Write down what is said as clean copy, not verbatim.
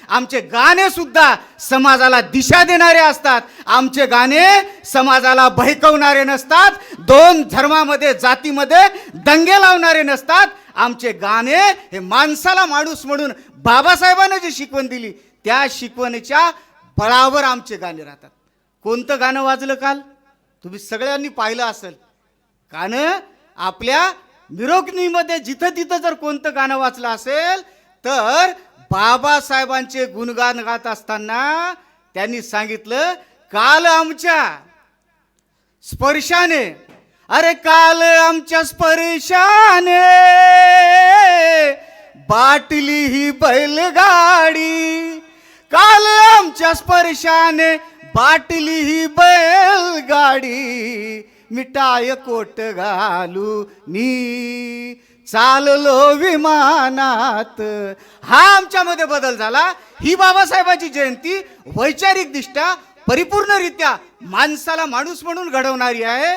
आमचे गाणे सुद्धा समाजाला दिशा देणारे असतात. आमचे गाणे समाजाला बहकवणारे नसतात. दोन धर्मामध्ये जातीमध्ये दंगे लावणारे नसतात. आमचे गाणे हे माणसाला माणूस म्हणून बाबासाहेबांनी जी शिकवण दिली त्या शिकवणीच्या बळावर आमचे गाणे राहतात. कोणतं गाणं वाजलं काल तुम्ही सगळ्यांनी पाहिलं असेल. गाणं आपल्या मिरवणुकीमध्ये जिथं तिथं जर कोणतं गाणं वाचलं असेल तर बाबासाहेबांचे गुणगान गात असताना त्यांनी सांगितलं, काल आमच्या स्पर्शाने, अरे काल आमच्या स्पर्शाने बाटली ही बैलगाडी, काल आमच्या स्पर्शाने बाटली ही बैलगाडी, मिठाय कोट घालू नी चाललो विमानात. हा आमच्यामध्ये बदल झाला. ही बाबासाहेबांची जयंती वैचारिक दृष्ट्या परिपूर्णरित्या माणसाला माणूस म्हणून घडवणारी आहे.